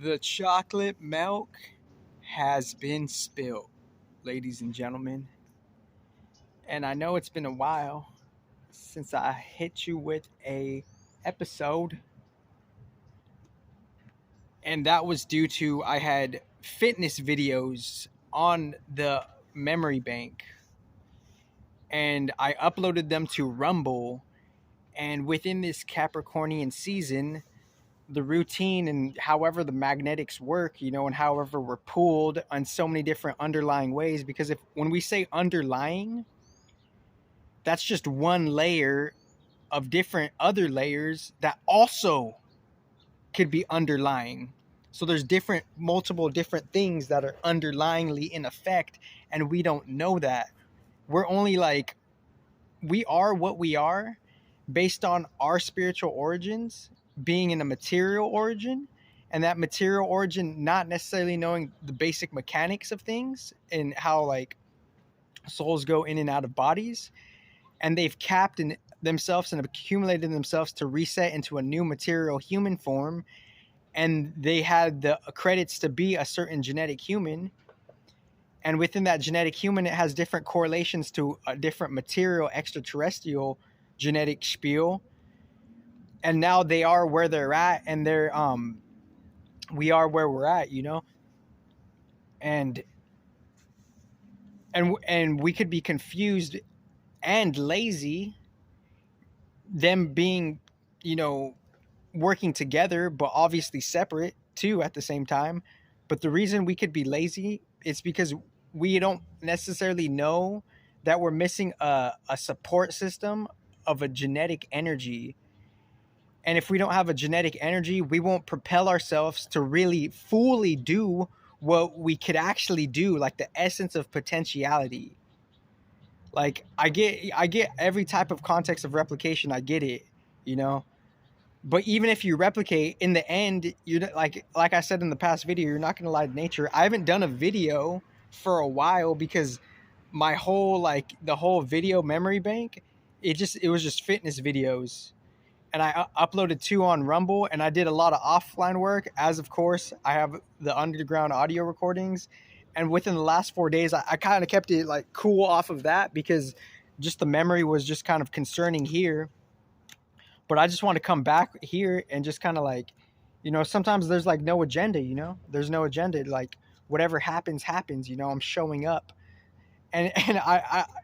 The chocolate milk has been spilled, ladies and gentlemen. And I know it's been a while since I hit you with a episode. And that was due to I had fitness videos on the memory bank. And I uploaded them to Rumble. And within this Capricornian season, the routine and however the magnetics work, and however we're pulled on so many different underlying ways. Because if when we say underlying, that's just one layer of different other layers that also could be underlying. So there's multiple different things that are underlyingly in effect, and we don't know that. We're only we are what we are based on our spiritual origins being in a material origin, and that material origin not necessarily knowing the basic mechanics of things and how souls go in and out of bodies, and they've capped in themselves and accumulated themselves to reset into a new material human form, and they had the credits to be a certain genetic human, and within that genetic human it has different correlations to a different material extraterrestrial genetic spiel, and now they are where they're at, and we are where we're at, and we could be confused and lazy, them being working together but obviously separate too at the same time. But the reason we could be lazy is because we don't necessarily know that we're missing a support system of a genetic energy. And if we don't have a genetic energy, we won't propel ourselves to really fully do what we could actually do, like the essence of potentiality. Like I get every type of context of replication. I get it, you know. But even if you replicate, in the end, you like I said in the past video, you're not going to lie to nature. I haven't done a video for a while because my whole the whole video memory bank, it was just fitness videos, and I uploaded 2 on Rumble, and I did a lot of offline work. As of course, I have the underground audio recordings, and within the last 4 days, I kind of kept it cool off of that because just the memory was just kind of concerning here. But I just want to come back here and just kind of sometimes there's no agenda, there's no agenda. Whatever happens, happens, I'm showing up. And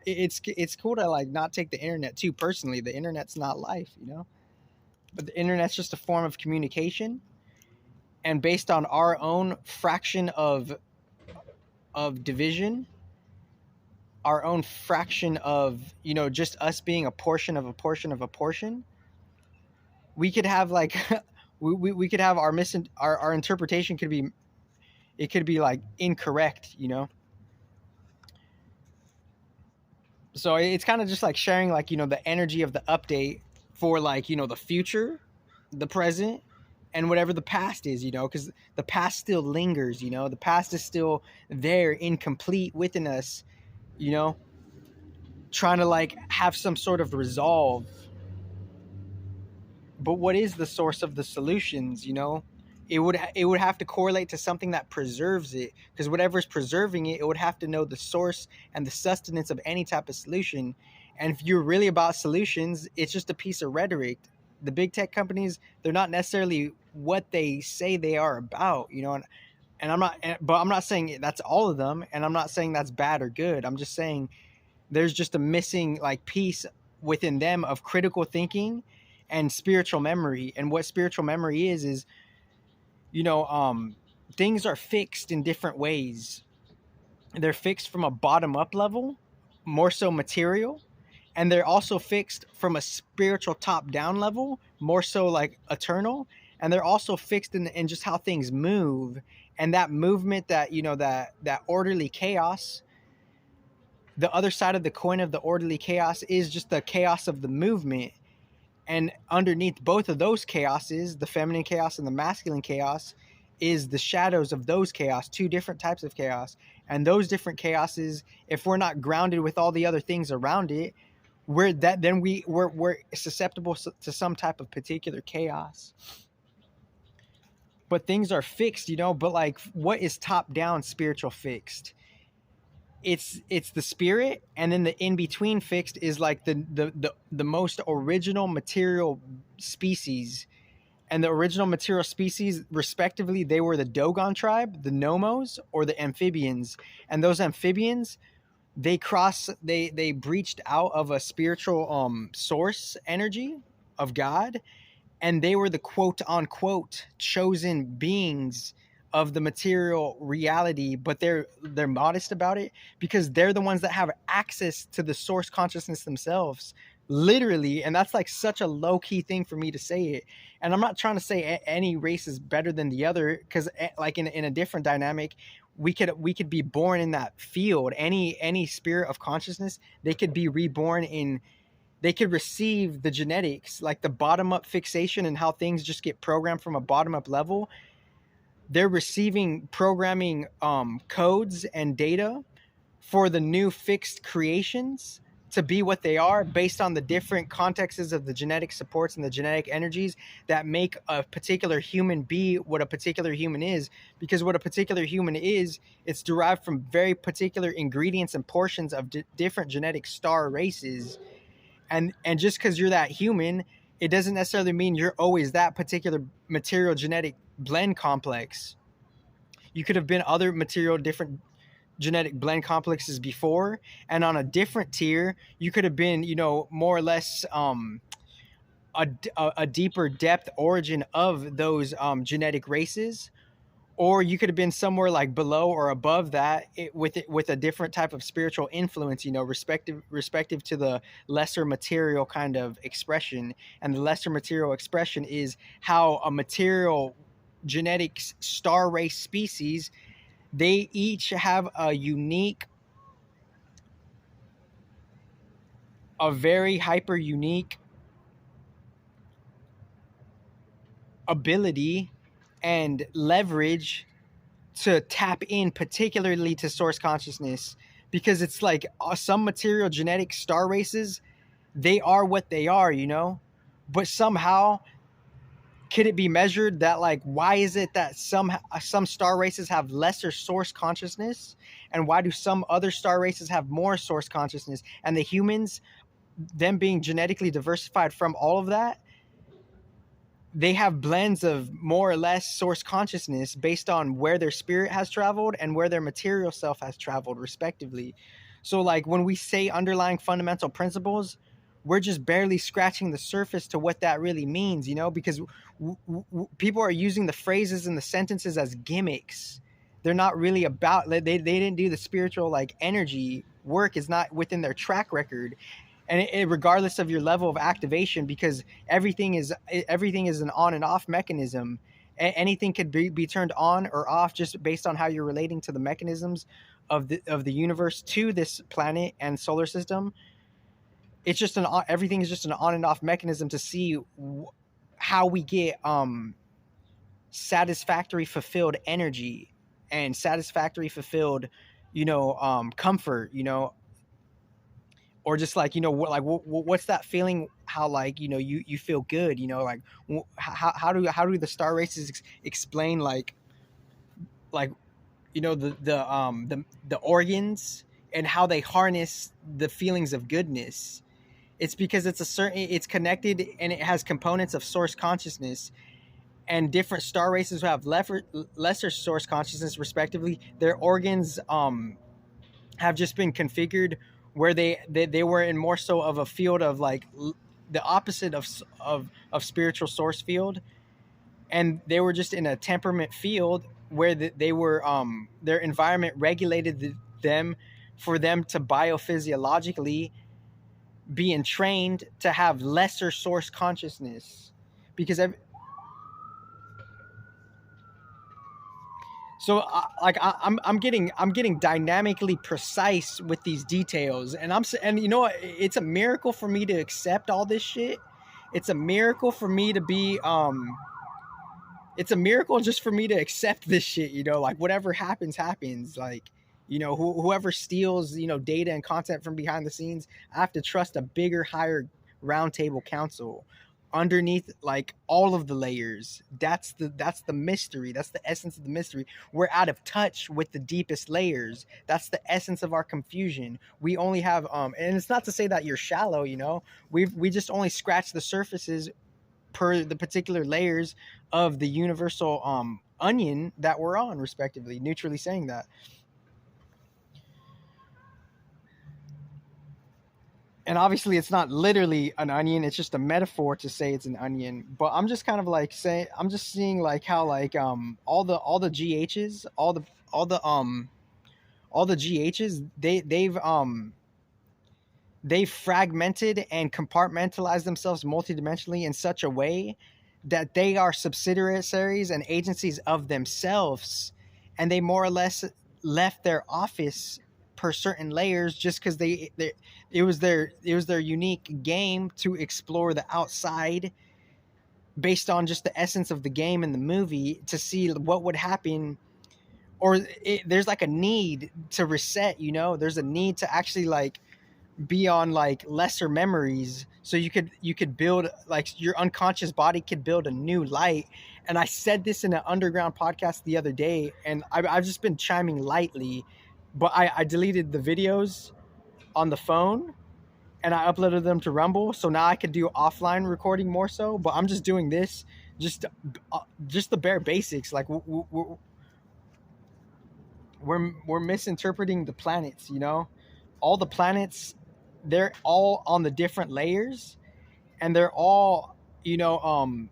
it's cool to not take the internet too personally. The internet's not life, but the internet's just a form of communication. And based on our own fraction of division, our own fraction of, just us being a portion of a portion of a portion, we could have we could have our interpretation could be incorrect, so it's kind of just sharing the energy of the update for the future, the present, and whatever the past is, because the past still lingers, the past is still there, incomplete within us, trying to have some sort of resolve. But what is the source of the solutions? It would have to correlate to something that preserves it, because whatever's preserving it, it would have to know the source and the sustenance of any type of solution. And if you're really about solutions, it's just a piece of rhetoric. The big tech companies, they're not necessarily what they say they are about, and I'm not saying that's all of them, and I'm not saying that's bad or good. I'm just saying there's just a missing piece within them of critical thinking and spiritual memory. And what spiritual memory is things are fixed in different ways. They're fixed from a bottom up level, more so material, and they're also fixed from a spiritual top down level, more so eternal. And they're also fixed in just how things move, and that movement, that that orderly chaos. The other side of the coin of the orderly chaos is just the chaos of the movement. And underneath both of those chaoses, the feminine chaos and the masculine chaos, is the shadows of those chaos, 2 different types of chaos. And those different chaoses, if we're not grounded with all the other things around it, we're susceptible to some type of particular chaos. but things are fixed, you know. But like, what is top down spiritual fixed? It's the spirit, and then the in between fixed is like the most original material species. And the original material species, respectively, they were the Dogon tribe, the Nomos, or the amphibians. And those amphibians, they breached out of a spiritual source energy of God, and they were the quote unquote chosen beings of the material reality, but they're modest about it because they're the ones that have access to the source consciousness themselves, literally. And that's like such a low key thing for me to say it. And I'm not trying to say any race is better than the other, because like in a different dynamic, we could be born in that field. Any spirit of consciousness, they could be reborn in, they could receive the genetics, like the bottom up fixation and how things just get programmed from a bottom up level. They're receiving programming codes and data for the new fixed creations to be what they are based on the different contexts of the genetic supports and the genetic energies that make a particular human be what a particular human is. Because what a particular human is, it's derived from very particular ingredients and portions of different genetic star races. And just because you're that human, it doesn't necessarily mean you're always that particular material genetic blend complex. You could have been other material different genetic blend complexes before, and on a different tier you could have been, you know, more or less a deeper depth origin of those genetic races. Or you could have been somewhere like below or above that, with a different type of spiritual influence, you know, respective to the lesser material kind of expression. And the lesser material expression is how a material genetic star race species, they each have a unique, a very hyper unique ability and leverage to tap in particularly to source consciousness. Because it's like some material genetic star races, they are what they are, you know. But somehow, could it be measured that, like, why is it that some star races have lesser source consciousness, and why do some other star races have more source consciousness? And the humans, them being genetically diversified from all of that, they have blends of more or less source consciousness based on where their spirit has traveled and where their material self has traveled, respectively. So like when we say underlying fundamental principles, we're just barely scratching the surface to what that really means, you know, because people are using the phrases and the sentences as gimmicks. They're not really about, they didn't do the spiritual like energy work, is not within their track record. And regardless of your level of activation, because everything is an on and off mechanism. Anything could be turned on or off just based on how you're relating to the mechanisms of the universe, to this planet and solar system. It's just everything is just an on and off mechanism to see how we get satisfactory fulfilled energy and satisfactory fulfilled, you know, comfort, you know. Or just like, you know, what's that feeling, how like, you know, you feel good, you know, like how do the star races explain like you know the organs and how they harness the feelings of goodness? It's because it's connected, and it has components of source consciousness. And different star races who have lesser source consciousness, respectively, their organs have just been configured where they were in more so of a field of like the opposite of spiritual source field, and they were just in a temperament field where they were their environment regulated them for them to biophysiologically be entrained to have lesser source consciousness. Because so I'm getting dynamically precise with these details, and and you know what? It's a miracle for me to accept all this shit. It's a miracle for me to be it's a miracle just for me to accept this shit, you know, like whatever happens, like, you know, whoever steals, you know, data and content from behind the scenes, I have to trust a bigger, higher roundtable council, underneath like all of the layers. That's the mystery. That's the essence of the mystery. We're out of touch with the deepest layers. That's the essence of our confusion. We only have and it's not to say that you're shallow, you know. We just only scratch the surfaces per the particular layers of the universal onion that we're on, respectively, neutrally saying that. And obviously it's not literally an onion, it's just a metaphor to say it's an onion. But I'm just kind of like saying, I'm just seeing like how like all the GHs, all the GHs, they've fragmented and compartmentalized themselves multidimensionally in such a way that they are subsidiaries and agencies of themselves, and they more or less left their office per certain layers just because it was their unique game to explore the outside based on just the essence of the game in the movie to see what would happen. Or there's like a need to reset, you know, there's a need to actually like be on like lesser memories so you could build like your unconscious body could build a new light. And I said this in an underground podcast the other day, and I've just been chiming lightly, but I deleted the videos on the phone and I uploaded them to Rumble, so now I could do offline recording more so. But I'm just doing this just just the bare basics. Like we're misinterpreting the planets, you know. All the planets, they're all on the different layers, and they're all, you know,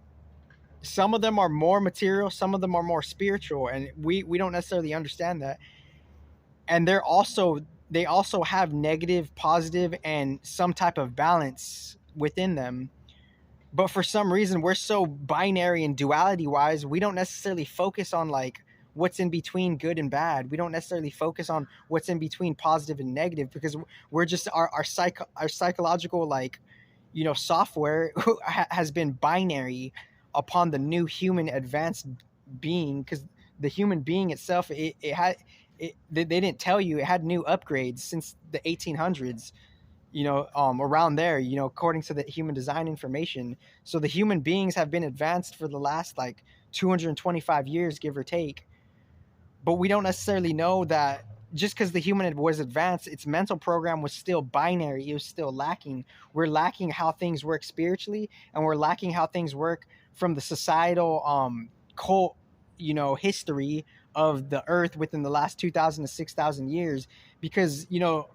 some of them are more material, some of them are more spiritual, and we don't necessarily understand that. And they also have negative, positive, and some type of balance within them. But for some reason we're so binary and duality wise, we don't necessarily focus on like what's in between good and bad. We don't necessarily focus on what's in between positive and negative, because we're just our psychological, like, you know, software has been binary upon the new human advanced being. Because the human being itself, it had they didn't tell you it had new upgrades since the 1800s, you know, around there, you know, according to the human design information. So the human beings have been advanced for the last like 225 years, give or take. But we don't necessarily know that just because the human was advanced, its mental program was still binary. It was still lacking. We're lacking how things work spiritually, and we're lacking how things work from the societal cult, you know, history of the earth within the last 2000 to 6000 years. Because, you know,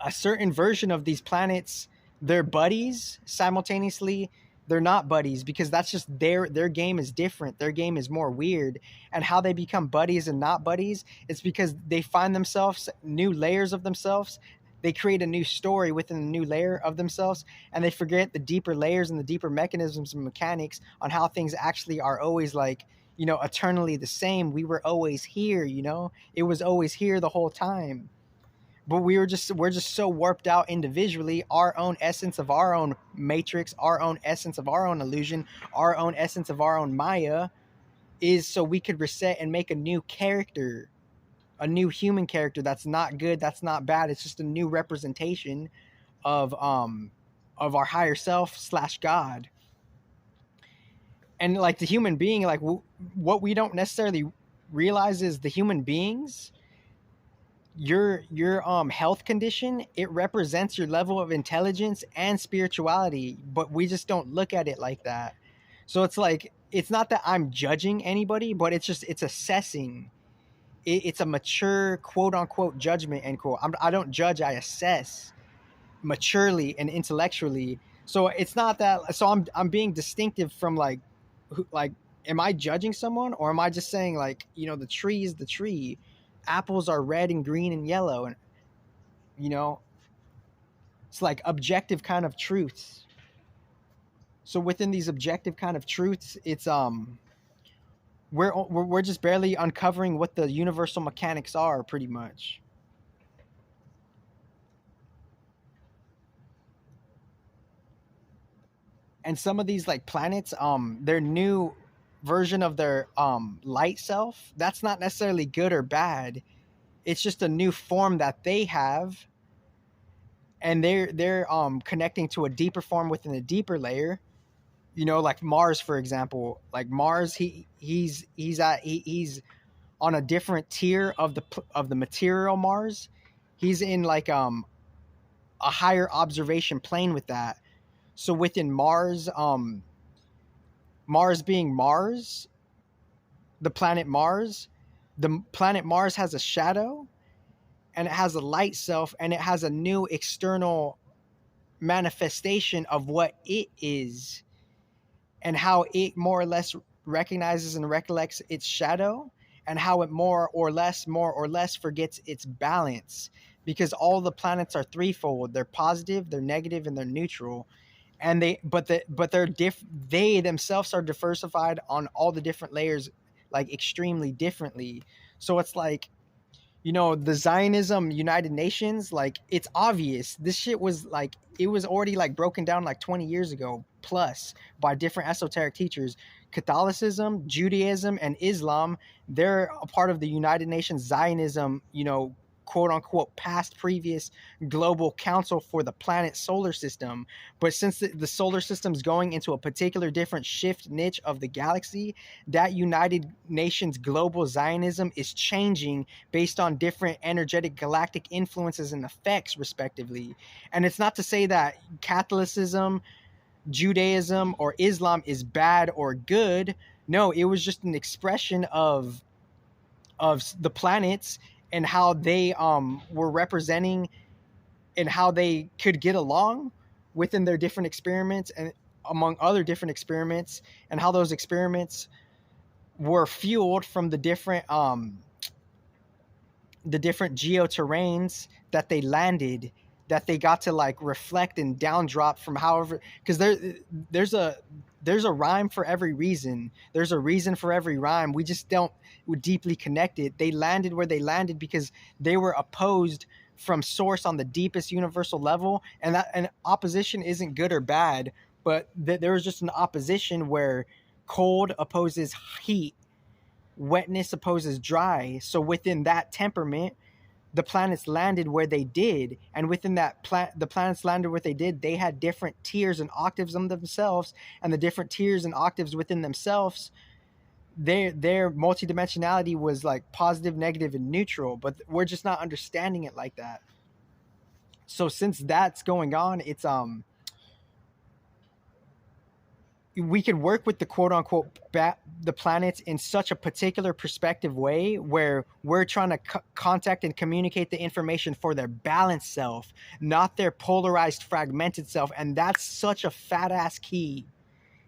a certain version of these planets, they're buddies simultaneously. They're not buddies, because that's just their game is different. Their game is more weird. And how they become buddies and not buddies, it's because they find themselves new layers of themselves. They create a new story within a new layer of themselves, and they forget the deeper layers and the deeper mechanisms and mechanics on how things actually are always, like, you know, eternally the same. We were always here, you know, it was always here the whole time. But we're just so warped out individually, our own essence of our own matrix, our own essence of our own illusion, our own essence of our own Maya, is so we could reset and make a new character, a new human character that's not good, that's not bad. It's just a new representation of our higher self slash God. And like the human being, like what we don't necessarily realize is the human beings, your health condition, it represents your level of intelligence and spirituality, but we just don't look at it like that. So it's like, it's not that I'm judging anybody, but it's assessing. It's a mature, quote unquote, judgment, end quote. I don't judge, I assess maturely and intellectually. So it's not that. So I'm being distinctive from like like, am I judging someone, or am I just saying, like, you know, the tree is the tree, apples are red and green and yellow, and, you know, it's like objective kind of truths. So within these objective kind of truths, it's we're just barely uncovering what the universal mechanics are, pretty much. And some of these like planets, their new version of their light self, that's not necessarily good or bad. It's just a new form that they have, and they're connecting to a deeper form within a deeper layer. like Mars, for example. Like Mars, he's on a different tier of the material Mars. He's in like a higher observation plane with that. So within Mars, Mars being Mars, the planet Mars has a shadow, and it has a light self, and it has a new external manifestation of what it is, and how it more or less recognizes and recollects its shadow, and how it more or less forgets its balance, because all the planets are threefold. They're positive, they're negative, and they're neutral. And they themselves are diversified on all the different layers, like extremely differently. So it's like, the Zionism United Nations, like, it's obvious this shit was like, it was already like broken down like 20 years ago plus by different esoteric teachers. Catholicism, Judaism, and Islam, they're a part of the United Nations Zionism, quote unquote past previous global council for the planet solar system. But since the solar system's going into a particular different shift niche of the galaxy, that United Nations global Zionism is changing based on different energetic galactic influences and effects respectively. And it's not to say that Catholicism, Judaism, or Islam is bad or good. No, it was just an expression of the planets and how they were representing and how they could get along within their different experiments and among other different experiments, and how those experiments were fueled from the different geoterrains that they landed, that they got to like reflect and down drop from, however, because there's a rhyme for every reason. There's a reason for every rhyme. We just don't deeply connect it. They landed where they landed because they were opposed from source on the deepest universal level, and that an opposition isn't good or bad, but there was just an opposition where cold opposes heat, wetness opposes dry. So within that temperament, the planets landed where they did, and within that the planets landed where they did, they had different tiers and octaves of themselves, and the different tiers and octaves within themselves, their multidimensionality was like positive, negative, and neutral, but we're just not understanding it like that. So since that's going on, it's we can work with the quote unquote the planets in such a particular perspective way where we're trying to contact and communicate the information for their balanced self, not their polarized fragmented self. And that's such a fat ass key.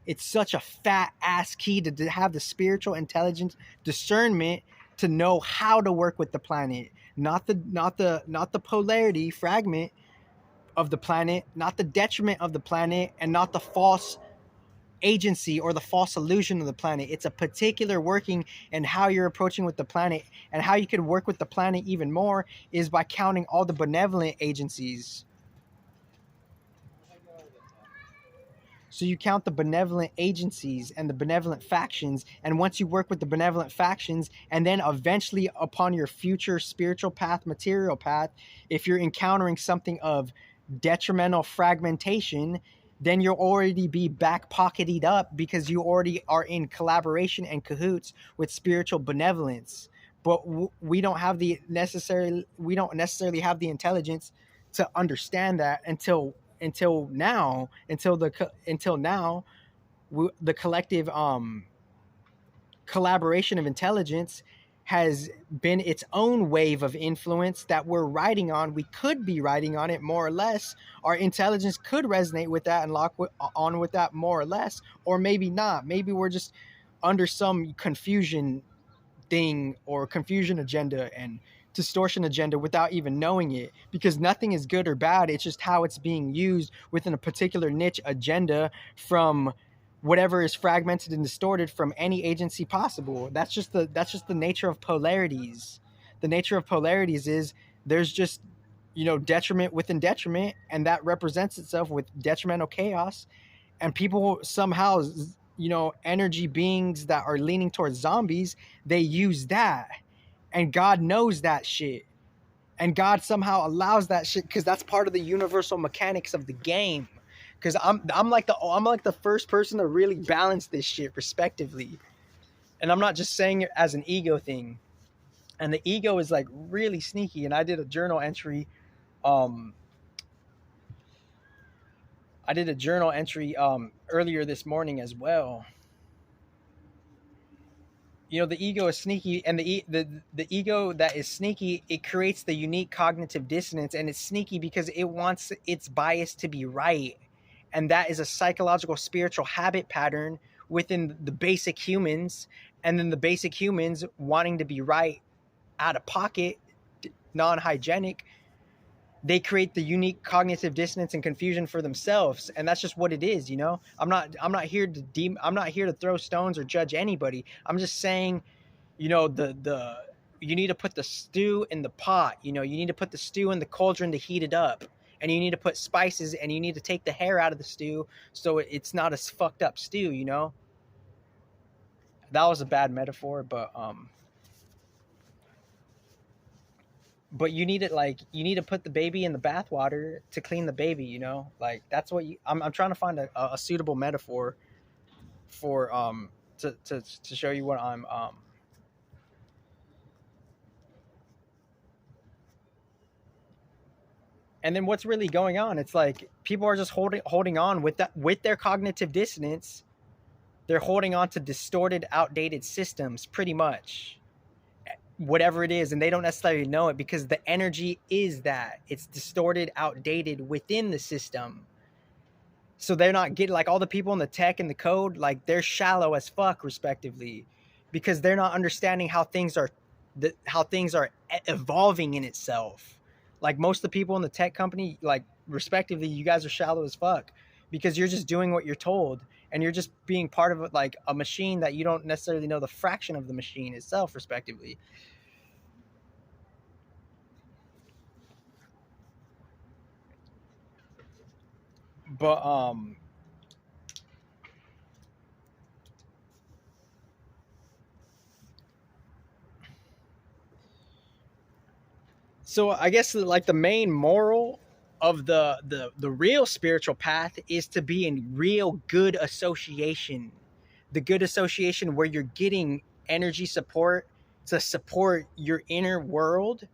It's such a fat ass key to have the spiritual intelligence discernment to know how to work with the planet, not the polarity fragment of the planet, not the detriment of the planet, and not the false agency or the false illusion of the planet. It's a particular working, and how you're approaching with the planet, and how you can work with the planet even more is by counting all the benevolent agencies. So you count the benevolent agencies and the benevolent factions, and once you work with the benevolent factions, and then eventually upon your future spiritual path, material path, if you're encountering something of detrimental fragmentation, then you'll already be back pocketed up because you already are in collaboration and cahoots with spiritual benevolence. But we don't necessarily have the intelligence to understand that until now, the collective collaboration of intelligence has been its own wave of influence that we're riding on. We could be riding on it more or less. Our intelligence could resonate with that and lock on with that more or less, or maybe not. Maybe we're just under some confusion thing or confusion agenda and distortion agenda without even knowing it, because nothing is good or bad. It's just how it's being used within a particular niche agenda from whatever is fragmented and distorted from any agency possible. That's just the nature of polarities. The nature of polarities is there's just detriment within detriment, and that represents itself with detrimental chaos. And people somehow, energy beings that are leaning towards zombies, they use that, and God knows that shit, and God somehow allows that shit because that's part of the universal mechanics of the game. because I'm like the first person to really balance this shit respectively, and I'm not just saying it as an ego thing. And the ego is like really sneaky. And I did a journal entry. Um, earlier this morning as well. You know, the ego is sneaky, and the ego that is sneaky, it creates the unique cognitive dissonance, and it's sneaky because it wants its bias to be right, and that is a psychological spiritual habit pattern within the basic humans, and then the basic humans wanting to be right out of pocket, non-hygienic, they create the unique cognitive dissonance and confusion for themselves, and that's just what it is. You know, I'm not here to I'm not here to throw stones or judge anybody. I'm just saying, you know, the you need to put the stew in the pot. You know, you need to put the stew in the cauldron to heat it up, and you need to put spices, and you need to take the hair out of the stew so it's not a fucked up stew. You know, that was a bad metaphor, but you need it, like, you need to put the baby in the bathwater to clean the baby, you know, like that's what I'm trying to find a suitable metaphor for to show you what I'm and then what's really going on. It's like people are just holding on with that, with their cognitive dissonance. They're holding on to distorted, outdated systems, pretty much, whatever it is, and they don't necessarily know it because the energy is that it's distorted, outdated within the system. So they're not getting, like, all the people in the tech and the code, like, they're shallow as fuck respectively, because they're not understanding how things are evolving in itself. Like, most of the people in the tech company, like, respectively, you guys are shallow as fuck because you're just doing what you're told, and you're just being part of, like, a machine that you don't necessarily know the fraction of the machine itself respectively. But so I guess, like, the main moral of the real spiritual path is to be in real good association. The good association where you're getting energy support to support your inner world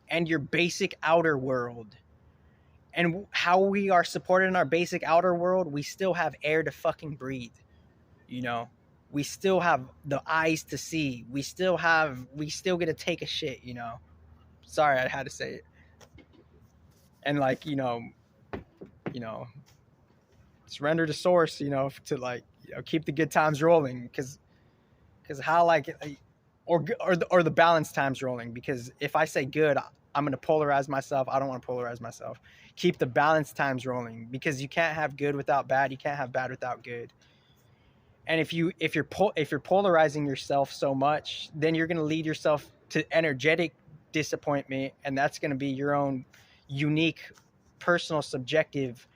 and your basic outer world. And how we are supported in our basic outer world, we still have air to fucking breathe, you know. We still have the eyes to see. We still get to take a shit, you know. Sorry, I had to say it. And, like, you know, surrender to source, you know, to, like, you know, keep the good times rolling, because how, like, or the balance times rolling, because if I say good, I'm going to polarize myself. I don't want to polarize myself. Keep the balance times rolling, because you can't have good without bad. You can't have bad without good. And if you're polarizing yourself so much, then you're going to lead yourself to energetic disappointment, and that's going to be your own unique, personal, subjective,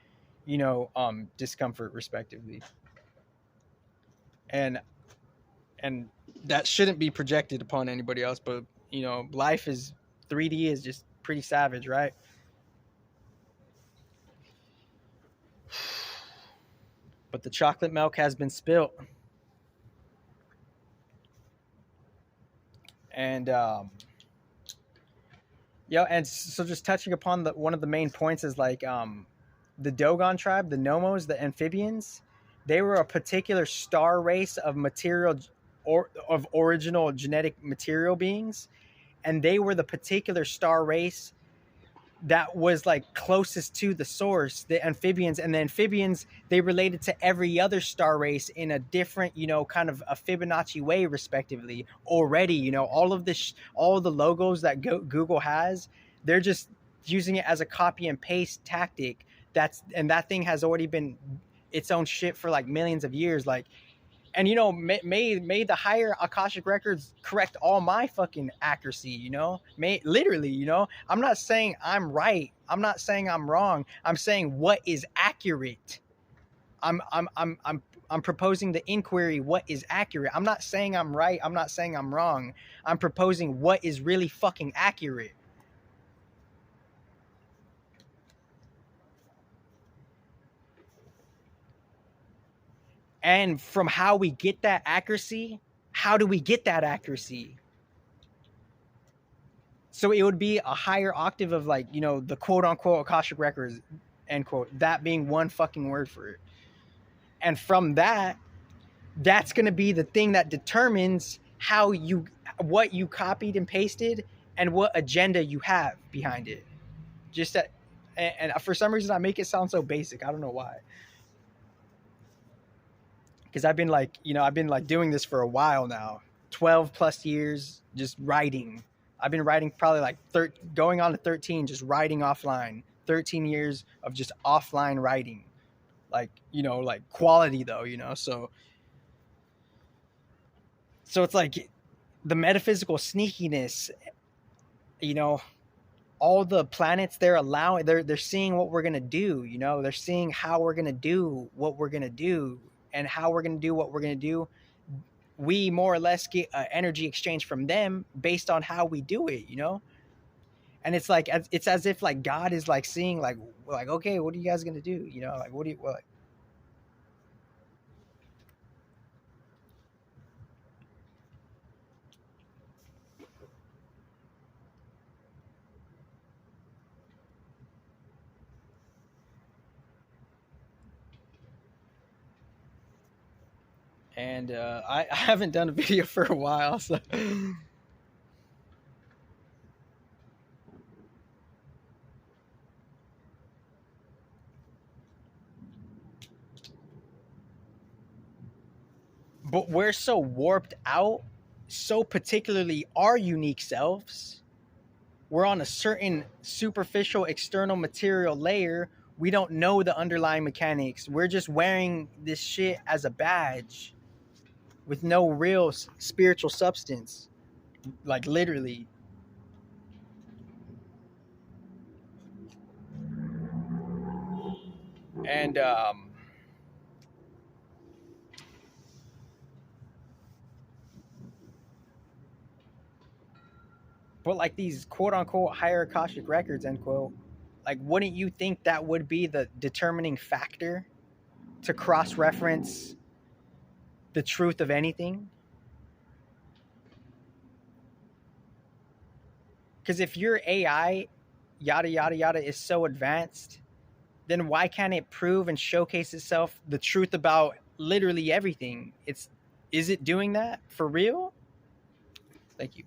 you know, discomfort respectively. And that shouldn't be projected upon anybody else, but, you know, life is 3D is just pretty savage, right? But the chocolate milk has been spilt. And yeah, and so just touching upon one of the main points is, like, the Dogon tribe, the Nomos, the amphibians, they were a particular star race of material, or of original genetic material beings, and they were the particular star race that was, like, closest to the source, the amphibians. And the amphibians, they related to every other star race in a different, you know, kind of a Fibonacci way respectively already. You know, all of this, all of the logos that Google has, they're just using it as a copy and paste tactic. And that thing has already been its own shit for, like, millions of years. Like, and, you know, may the higher Akashic records correct all my fucking accuracy, you know, literally, you know. I'm not saying I'm right. I'm not saying I'm wrong. I'm saying what is accurate. I'm proposing the inquiry, what is accurate. I'm not saying I'm right. I'm not saying I'm wrong. I'm proposing what is really fucking accurate. And from how we get that accuracy, how do we get that accuracy? So it would be a higher octave of like, you know, the quote unquote Akashic records, end quote, that being one fucking word for it. And from that, that's going to be the thing that determines how you, what you copied and pasted and what agenda you have behind it. Just that, and for some reason I make it sound so basic. I don't know why. Because I've been like, you know, I've been like doing this for a while now, 12 plus years, just writing. I've been writing probably like going on to 13, just writing offline, 13 years of just offline writing, like, you know, like quality though, you know? So it's like the metaphysical sneakiness, you know, all the planets they're allowing, they're seeing what we're going to do, you know, they're seeing how we're going to do what we're going to do, and how we're going to do what we're going to do. We more or less get an energy exchange from them based on how we do it, you know? And it's like, it's as if like God is like seeing like, okay, what are you guys going to do? You know, like, what do you, what? And I haven't done a video for a while, so but we're so warped out, so particularly our unique selves. We're on a certain superficial external material layer. We don't know the underlying mechanics. We're just wearing this shit as a badge with no real spiritual substance, like literally. And but like these quote unquote higher Akashic records, end quote, like wouldn't you think that would be the determining factor to cross reference the truth of anything? Because if your AI, yada yada yada, is so advanced, then why can't it prove and showcase itself the truth about literally everything? Is it doing that for real? Thank you.